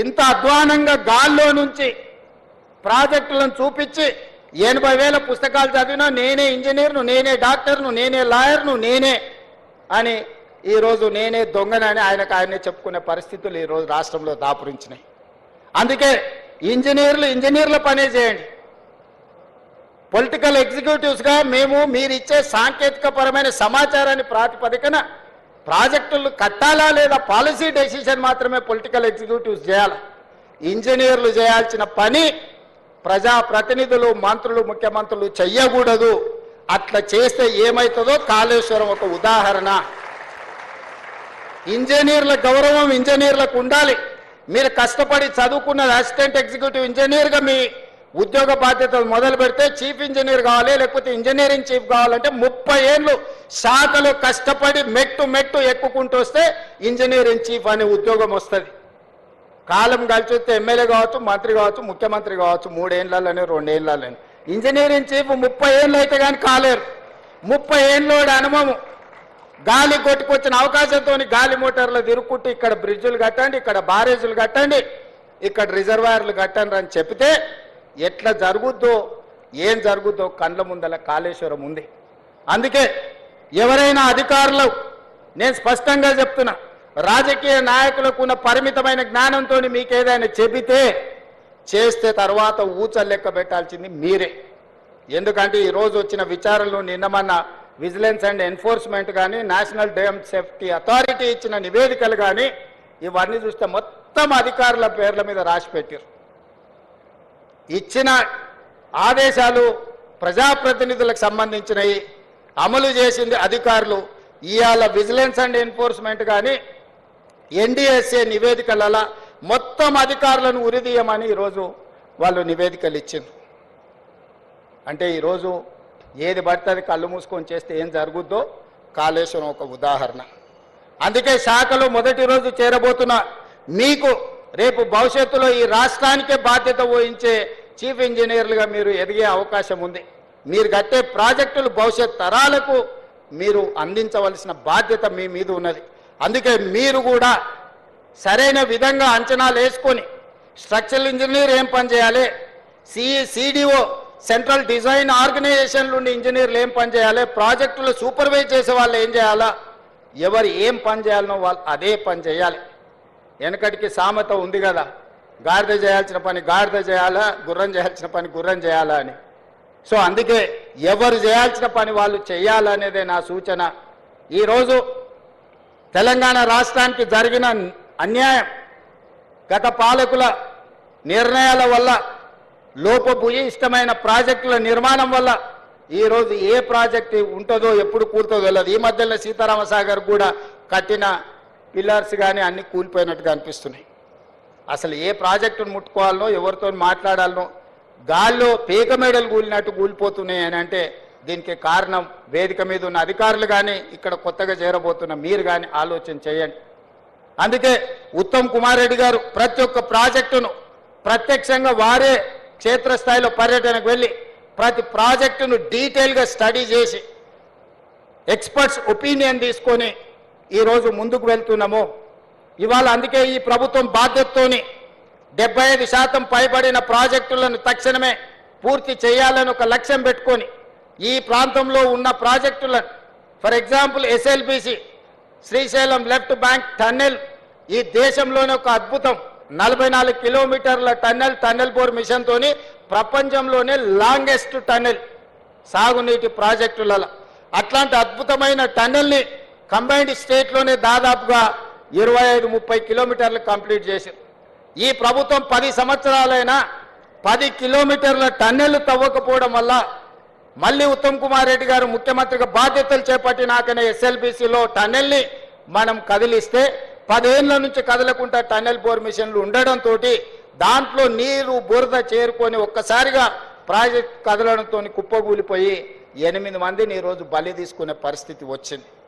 ఇంత అధ్వానంగా గాల్లో నుంచి ప్రాజెక్టులను చూపించి 80,000 పుస్తకాలు చదివినా నేనే ఇంజనీర్ను, నేనే డాక్టర్ను, నేనే లాయర్ను, నేనే అని ఈరోజు నేనే దొంగనని ఆయనే చెప్పుకునే పరిస్థితులు ఈరోజు రాష్ట్రంలో దాపురించినాయి. అందుకే ఇంజనీర్ల పనే చేయండి. పొలిటికల్ ఎగ్జిక్యూటివ్స్గా మేము మీరు ఇచ్చే సాంకేతికపరమైన సమాచారాన్ని ప్రాతిపదికన ప్రాజెక్టులు కట్టాలా లేదా పాలసీ డెసిషన్ మాత్రమే పొలిటికల్ ఎగ్జిక్యూటివ్స్ చేయాలి. ఇంజనీర్లు చేయాల్సిన పని ప్రజాప్రతినిధులు, మంత్రులు, ముఖ్యమంత్రులు చెయ్యకూడదు. అట్లా చేస్తే ఏమవుతుందో కాళేశ్వరం ఒక ఉదాహరణ. ఇంజనీర్ల గౌరవం ఇంజనీర్లకు ఉండాలి. మీరు కష్టపడి చదువుకున్నది అసిస్టెంట్ ఎగ్జిక్యూటివ్ ఇంజనీర్గా మీ ఉద్యోగ బాధ్యతలు మొదలు పెడితే చీఫ్ ఇంజనీర్ కావాలి, లేకపోతే ఇంజనీరింగ్ చీఫ్ కావాలంటే 30 ఏళ్ళు శాఖలో కష్టపడి మెట్టు ఎక్కుకుంటూ వస్తే ఇంజనీరింగ్ చీఫ్ అనే ఉద్యోగం వస్తుంది. కాలం కలిసి వస్తే ఎమ్మెల్యే కావచ్చు, మంత్రి కావచ్చు, ముఖ్యమంత్రి కావచ్చు, 3 ఏళ్ళలోనే 2 ఏళ్ళలోనే. ఇంజనీరింగ్ చీఫ్ 30 ఏళ్ళు అయితే కానీ కాలేరు. 30 ఏళ్ళోడి అనుభవం, గాలి కొట్టుకొచ్చిన అవకాశంతో గాలి మోటార్లు తిరుక్కుంటూ ఇక్కడ బ్రిడ్జులు కట్టండి, ఇక్కడ బారేజులు కట్టండి, ఇక్కడ రిజర్వాయర్లు కట్టండి అని చెప్తే ఎట్లా జరుగుద్దో ఏం జరుగుద్దో కండ్ల ముందల కాళేశ్వరం ఉంది. అందుకే ఎవరైనా అధికారులు, నేను స్పష్టంగా చెప్తున్నా, రాజకీయ నాయకులకు ఉన్న పరిమితమైన జ్ఞానంతో మీకు ఏదైనా చెబితే చేస్తే తర్వాత ఊచలు లెక్క పెట్టాల్సింది మీరే. ఎందుకంటే ఈరోజు వచ్చిన విచారణలు నిన్నమన్న విజిలెన్స్ అండ్ ఎన్ఫోర్స్మెంట్ కానీ, నేషనల్ డ్యామ్ సేఫ్టీ అథారిటీ ఇచ్చిన నివేదికలు కానీ ఇవన్నీ చూస్తే మొత్తం అధికారుల పేర్ల మీద రాసి పెట్టారు. ఇచ్చిన ఆదేశాలు ప్రజాప్రతినిధులకు సంబంధించినవి, అమలు చేసింది అధికారులు. ఇవాళ విజిలెన్స్ అండ్ ఎన్ఫోర్స్మెంట్ కానీ ఎన్డీఎస్ఏ నివేదికలలో మొత్తం అధికారులను ఉరిదీయమని ఈరోజు వాళ్ళు నివేదికలు ఇచ్చింది. అంటే ఈరోజు ఏది పడితే అది కళ్ళు మూసుకొని చేస్తే ఏం జరుగుద్దో కాళేశ్వరం ఒక ఉదాహరణ. అందుకే శాఖలో మొదటి రోజు చేరబోతున్న మీకు రేపు భవిష్యత్తులో ఈ రాష్ట్రానికే బాధ్యత వహించే చీఫ్ ఇంజనీర్లుగా మీరు ఎదిగే అవకాశం ఉంది. మీరు కట్టే ప్రాజెక్టులు భవిష్యత్ తరాలకు మీరు అందించవలసిన బాధ్యత మీ మీద ఉన్నది. అందుకే మీరు కూడా సరైన విధంగా అంచనాలు వేసుకొని స్ట్రక్చరల్ ఇంజనీర్ ఏం పని చేయాలి, సిడిఓ సెంట్రల్ డిజైన్ ఆర్గనైజేషన్లు ఉండి ఇంజనీర్లు ఏం పని చేయాలి, ప్రాజెక్టులు సూపర్వైజ్ చేసే వాళ్ళు ఏం చేయాలా, ఎవరు ఏం పని చేయాలనో వాళ్ళు అదే పని చేయాలి. వెనకటికి సామెత ఉంది కదా, గాడిద చేయాల్సిన పని గాడిద చేయాలా, గుర్రం చేయాల్సిన పని గుర్రం చేయాలా అని. సో అందుకే ఎవరు చేయాల్సిన పని వాళ్ళు చేయాలనేదే నా సూచన. ఈరోజు తెలంగాణ రాష్ట్రానికి జరిగిన అన్యాయం గత పాలకుల నిర్ణయాల వల్ల, లోపభూయిష్టమైన ప్రాజెక్టుల నిర్మాణం వల్ల ఈరోజు ఏ ప్రాజెక్టు ఉంటుందో ఎప్పుడు కూలుతుందో తెలియదు. ఈ మధ్యలో సీతారామసాగర్ కూడా కట్టిన పిల్లర్స్ కానీ అన్నీ కూలిపోయినట్టుగా అనిపిస్తున్నాయి. అసలు ఏ ప్రాజెక్టును ముట్టుకోవాలనో, ఎవరితో మాట్లాడాలనో గాల్లో పేక మేడలు కూలినట్టు కూలిపోతున్నాయి అని అంటే దీనికి కారణం వేదిక మీద ఉన్న అధికారులు కానీ, ఇక్కడ కొత్తగా చేరబోతున్న మీరు కానీ ఆలోచన చేయండి. అందుకే ఉత్తమ్ కుమార్ రెడ్డి గారు ప్రతి ఒక్క ప్రాజెక్టును ప్రత్యక్షంగా వారే క్షేత్రస్థాయిలో పర్యటనకు వెళ్ళి ప్రతి ప్రాజెక్టును డీటెయిల్గా స్టడీ చేసి ఎక్స్పర్ట్స్ ఒపీనియన్ తీసుకొని ఈరోజు ముందుకు వెళ్తున్నాము. ఇవాళ అందుకే ఈ ప్రభుత్వం బాధ్యతతోని 75% పైబడిన ప్రాజెక్టులను తక్షణమే పూర్తి చేయాలని ఒక లక్ష్యం పెట్టుకొని ఈ ప్రాంతంలో ఉన్న ప్రాజెక్టులను, for example SLBC Srisailam left bank tunnel ఈ దేశంలోనే ఒక అద్భుతం. 44 కిలోమీటర్ల టన్నెల్ బోర్ మిషన్తో ప్రపంచంలోనే లాంగెస్ట్ టన్నెల్ సాగునీటి ప్రాజెక్టులలో. అట్లాంటి అద్భుతమైన టన్నెల్ని కంబైన్డ్ స్టేట్లోనే దాదాపుగా 25-30 కిలోమీటర్లు కంప్లీట్ చేశారు. ఈ ప్రభుత్వం 10 సంవత్సరాలైనా 10 కిలోమీటర్ల టన్నెల్ తవ్వకపోవడం వల్ల మళ్ళీ ఉత్తమ్ కుమార్ రెడ్డి గారు ముఖ్యమంత్రిగా బాధ్యతలు చేపట్టినాకనే ఎస్ఎల్బిసిలో టన్నెల్ని మనం కదిలిస్తే 10 ఏళ్ల నుంచి కదలకుండా టన్నెల్ బోర్ మిషన్లు ఉండడంతో దాంట్లో నీరు బురద చేరుకొని ఒక్కసారిగా ప్రాజెక్ట్ కదలడంతో కుప్పగూలిపోయి 8 మందిని ఈరోజు బలి తీసుకునే పరిస్థితి వచ్చింది.